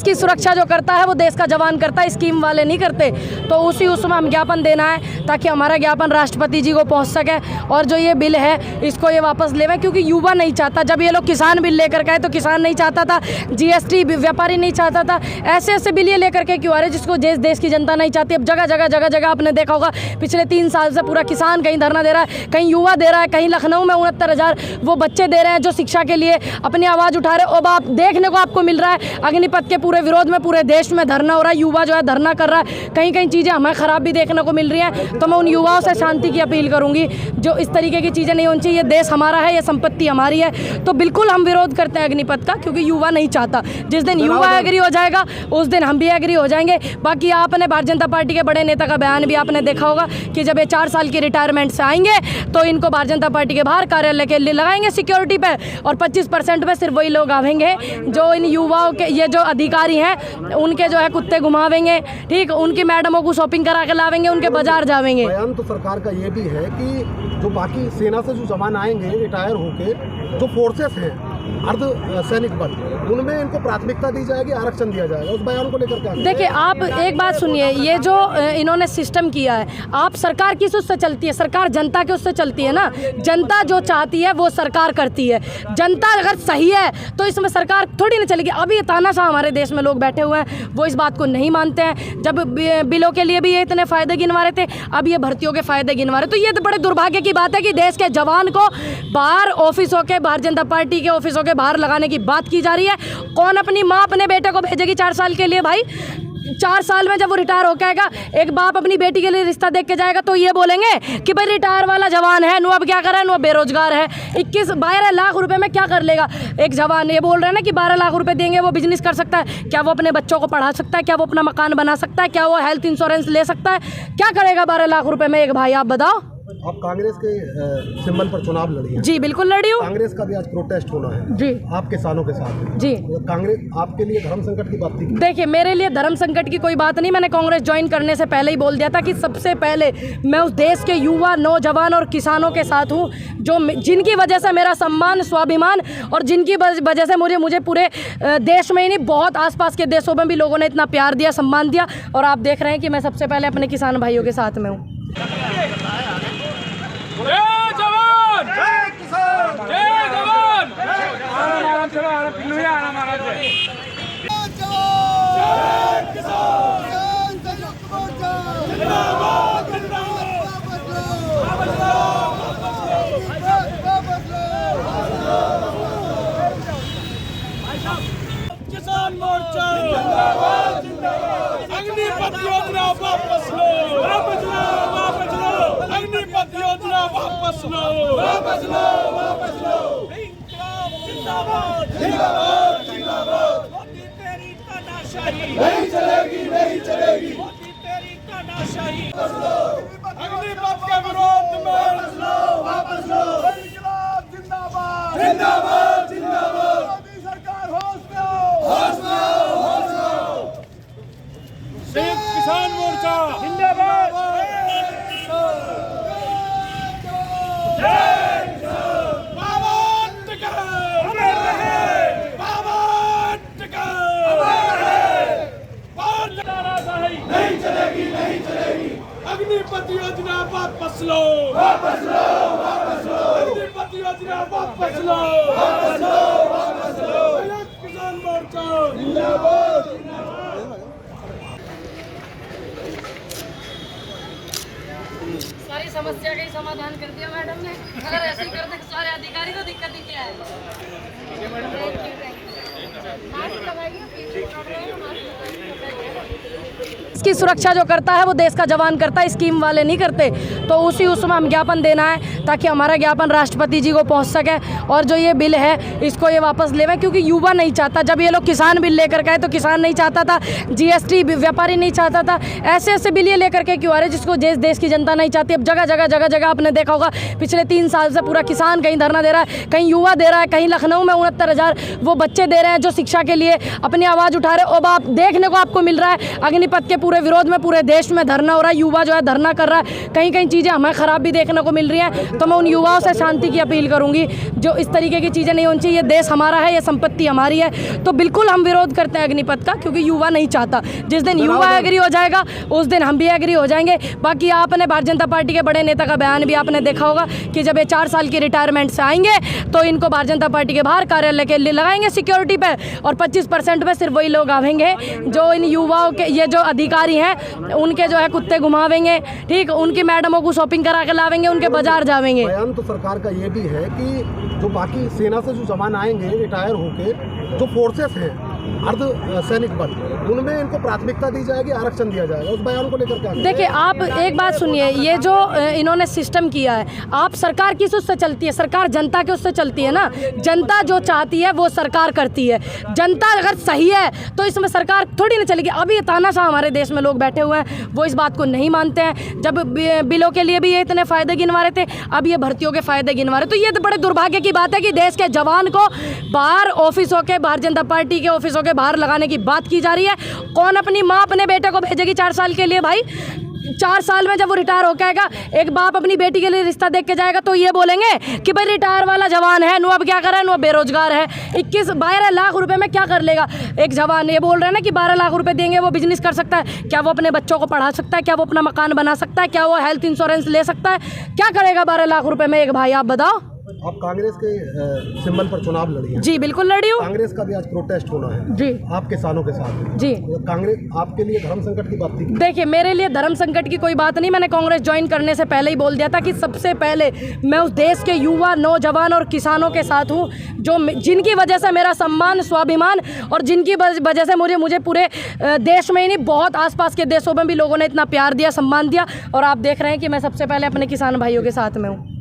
की सुरक्षा जो करता है वो देश का जवान करता है, स्कीम वाले नहीं करते। तो उसमें हम ज्ञापन देना है ताकि हमारा ज्ञापन राष्ट्रपति जी को पहुंच सके और जो ये बिल है इसको ये वापस लेवें, क्योंकि युवा नहीं चाहता। जब ये लोग किसान बिल लेकर गए तो किसान नहीं चाहता था, जीएसटी व्यापारी नहीं चाहता था, ऐसे ऐसे बिल ये लेकर के क्यों आ रहे जिसको देश की जनता नहीं चाहती। अब जगह जगह आपने देखा होगा पिछले 3 साल से पूरा किसान कहीं धरना दे रहा है, कहीं युवा दे रहा है, कहीं लखनऊ में 69,000 वो बच्चे दे रहे हैं जो शिक्षा के लिए अपनी आवाज़ उठा रहे। अब आप देखने को आपको मिल रहा है अग्निपथ के पूरे विरोध में पूरे देश में धरना हो रहा है, युवा जो है धरना कर रहा है, कहीं चीज़ें हमें ख़राब भी देखने को मिल रही हैं। तो मैं उन युवाओं से शांति की अपील करूंगी, जो इस तरीके की चीज़ें नहीं होनी चाहिए। ये देश हमारा है, ये संपत्ति हमारी है, तो बिल्कुल हम विरोध करते हैं अग्निपथ का, क्योंकि युवा नहीं चाहता। जिस दिन युवा एग्री हो जाएगा उस दिन हम भी एग्री हो जाएंगे। बाकी आपने भारतीय जनता पार्टी के बड़े नेता का बयान भी आपने देखा होगा कि जब ये 4 साल की रिटायरमेंट से आएंगे तो इनको भारतीय जनता पार्टी के बाहर कार्यालय के लिए लगाएंगे सिक्योरिटी पे, और 25% पे सिर्फ वही लोग आवेंगे जो इन युवाओं के ये जो अधिकारी हैं उनके जो है कुत्ते घुमावेंगे, ठीक, उनकी मैडमों को शॉपिंग करा के लावेंगे, उनके बाजार जावेंगे। बयान तो सरकार का ये भी है कि जो बाकी सेना से जो जवान आएंगे रिटायर होके, जो फोर्सेस हैं अर्ध सैनिक बल, उनमें इनको प्राथमिकता दी जाएगी, आरक्षण दिया जाएगा। उस बयान को लेकर क्या देखिए, आप एक बात सुनिए, ये जो इन्होंने सिस्टम किया है, आप सरकार किस उससे चलती है? सरकार जनता के उससे चलती है ना। जनता जो चाहती है वो सरकार करती है। जनता अगर सही है तो इसमें सरकार थोड़ी ना चलेगी। अभी तानाशाह हमारे देश में लोग बैठे हुए हैं, वो इस बात को नहीं मानते हैं। जब बिलों के लिए भी ये इतने फ़ायदे गिनवा रहे थे, अब ये भर्तियों के फ़ायदे गिनवा रहे। तो ये तो बड़े दुर्भाग्य की बात है कि देश के जवान को बाहर ऑफिसों के, भारतीय जनता पार्टी के ऑफिसों के बाहर लगाने की बात की जा रही है। कौन अपनी माँ अपने बेटे को भेजेगी 4 साल के लिए? भाई 4 साल में जब वो रिटायर होकर आएगा, एक बाप अपनी बेटी के लिए रिश्ता देख के जाएगा तो ये बोलेंगे कि भाई रिटायर वाला जवान है, नु अब क्या करे, नु बेरोजगार है। 12 लाख रुपए में क्या कर लेगा एक जवान? ये बोल रहे हैं ना कि 12 लाख रुपए देंगे वो बिजनेस कर सकता है। क्या वो अपने बच्चों को पढ़ा सकता है? क्या वो अपना मकान बना सकता है? क्या वो हेल्थ इंश्योरेंस ले सकता है? क्या करेगा 12 लाख रुपए में एक भाई? आप बताओ। आप कांग्रेस के सिंबल पर चुनाव लड़ी हैं। जी बिल्कुल लड़ी हूँ। कांग्रेस का भी आज प्रोटेस्ट होना है जी, आप किसानों के साथ। जी, कांग्रेस आपके लिए धर्म संकट की बात थी? देखिए, मेरे लिए धर्म संकट की कोई बात नहीं। मैंने कांग्रेस ज्वाइन करने से पहले ही बोल दिया था कि सबसे पहले मैं उस देश के युवा, नौजवान और किसानों के साथ हूँ जो जिनकी वजह से मेरा सम्मान, स्वाभिमान और जिनकी वजह से मुझे पूरे देश में ही नहीं, बहुत आसपास के देशों में भी लोगों ने इतना प्यार दिया, सम्मान दिया। और आप देख रहे हैं कि मैं सबसे पहले अपने किसान भाइयों के साथ में हूँ। जय जवान, जय किसान, जय जवान, किसान मोर्चा जिंदाबाद, जिंदाबाद। अग्निपथ योजना वापस लो, वापस लो, वापस लो। अग्निपथ योजना वापस लो, वापस लो, वापस लो। जिंदाबाद, जिंदाबाद, जिंदाबाद। मोदी तेरी तानाशाही नहीं चलेगी, नहीं चलेगी। मोदी तेरी तानाशाही वापस लो। अग्निपथ के विरोध में वापस लो, वापस लो। जिंदाबाद, जिंदाबाद, जिंदाबाद। मोदी सरकार होश में आओ, होश में आओ, होश में आओ। संयुक्त किसान मोर्चा जिंदाबाद, जय किसान। बाबा टिका अमर रहे, बाबा टिका अमर रहे। तानाशाही नहीं चलेगी, नहीं चलेगी। अग्निपथ योजना वापस लो, वापस लो, वापस लो। अग्निपथ योजना वापस लो, वापस लो, वापस लो। संयुक्त किसान मोर्चा जिंदाबाद, जिंदाबाद। सारी समस्या का ही समाधान कर दिया मैडम ने। अगर ऐसे ही करते सारे अधिकारी को दिक्कत ही क्या है? इसकी सुरक्षा जो करता है वो देश का जवान करता है, स्कीम वाले नहीं करते। तो उसमें हम ज्ञापन देना है ताकि हमारा ज्ञापन राष्ट्रपति जी को पहुंच सके और जो ये बिल है इसको ये वापस लेवें, क्योंकि युवा नहीं चाहता। जब ये लोग किसान बिल लेकर गए तो किसान नहीं चाहता था, जीएसटी व्यापारी नहीं चाहता था, ऐसे ऐसे बिल ये लेकर के क्यों आ रहे जिसको देश की जनता नहीं चाहती। अब जगह जगह आपने देखा होगा पिछले 3 साल से पूरा किसान कहीं धरना दे रहा है, कहीं युवा दे रहा है, कहीं लखनऊ में 69,000 वो बच्चे दे रहे हैं जो शिक्षा के लिए अपनी आवाज़ उठा रहे। अब आप देखने को आपको मिल रहा है अग्निपथ के पूरे विरोध में पूरे देश में धरना हो रहा है, युवा जो है धरना कर रहा है, कहीं चीज़ें हमें ख़राब भी देखने को मिल रही हैं। तो मैं उन युवाओं से शांति की अपील करूँगी। जो इस तरीके की चीज़ें नहीं होनी चाहिए। ये देश हमारा है, ये संपत्ति हमारी है, तो बिल्कुल हम विरोध करते हैं अग्निपथ का, क्योंकि युवा नहीं चाहता। जिस दिन युवा एग्री हो जाएगा उस दिन हम भी एग्री हो जाएंगे। बाकी आपने भारतीय जनता पार्टी के बड़े नेता का बयान भी आपने देखा होगा कि जब ये 4 साल की रिटायरमेंट से आएंगे तो इनको भारतीय जनता पार्टी के बाहर कार्यालय के लिए लगाएंगे सिक्योरिटी पे, और 25% पे सिर्फ वही लोग आवेंगे जो इन युवाओं के, ये जो अधिकारी हैं उनके जो है कुत्ते घुमावेंगे, ठीक, उनकी मैडमों को शॉपिंग करा के लावेंगे, उनके बाजार जावेंगे। बयान तो सरकार का ये भी है कि जो बाकी सेना से जो जवान आएंगे रिटायर होके, जो फोर्सेस हैं अर्ध सैनिक बल, उनमें इनको प्राथमिकता दी जाएगी, आरक्षण दिया जाएगा। उस बयान को लेकर क्या? देखिए आप एक बात सुनिए, ये जो इन्होंने सिस्टम किया है, आप सरकार किस उससे चलती है? सरकार जनता के उससे चलती है ना। जनता जो चाहती है वो सरकार करती है। जनता अगर सही है तो इसमें सरकार थोड़ी ना चलेगी। अभी ये तानाशाह हमारे देश में लोग बैठे हुए हैं, वो इस बात को नहीं मानते हैं। जब बिलों के लिए भी ये इतने फ़ायदे गिनवा रहे थे, अब ये भर्तियों के फ़ायदे गिनवा रहे। तो ये तो बड़े दुर्भाग्य की बात है कि देश के जवान को बाहर ऑफिसों के, भारतीय जनता पार्टी के ऑफिसों के बाहर लगाने की बात की जा रही है। कौन अपनी माँ अपने बेटे को भेजेगी 4 साल के लिए? भाई 4 साल में जब वो रिटायर होकर आएगा, एक बाप अपनी बेटी के लिए रिश्ता देख के जाएगा तो ये बोलेंगे कि भाई रिटायर वाला जवान है, नु अब क्या करे, नु बेरोजगार है। 12 लाख रुपए में क्या कर लेगा एक जवान? ये बोल रहे हैं ना कि 12 लाख रुपए देंगे वो बिजनेस कर सकता है। क्या वो अपने बच्चों को पढ़ा सकता है? क्या वो अपना मकान बना सकता है? क्या वो हेल्थ इंश्योरेंस ले सकता है? क्या करेगा 12 लाख रुपए में एक भाई? आप बताओ। आप कांग्रेस के सिंबल पर चुनाव लड़ी हैं। जी बिल्कुल लड़ी हूँ। कांग्रेस का भी आज प्रोटेस्ट होना है जी, आप किसानों के साथ। जी, कांग्रेस आपके लिए धर्म संकट की बात थी? देखिए मेरे लिए धर्म संकट की कोई बात नहीं। मैंने कांग्रेस ज्वाइन करने से पहले ही बोल दिया था कि सबसे पहले मैं उस देश के युवा, नौजवान और किसानों के साथ हूँ, जो जिनकी वजह से मेरा सम्मान, स्वाभिमान, और जिनकी वजह से मुझे पूरे देश में ही नहीं, बहुत आसपास के देशों में भी लोगों ने इतना प्यार दिया, सम्मान दिया। और आप देख रहे हैं कि मैं सबसे पहले अपने किसान भाइयों के साथ में हूँ।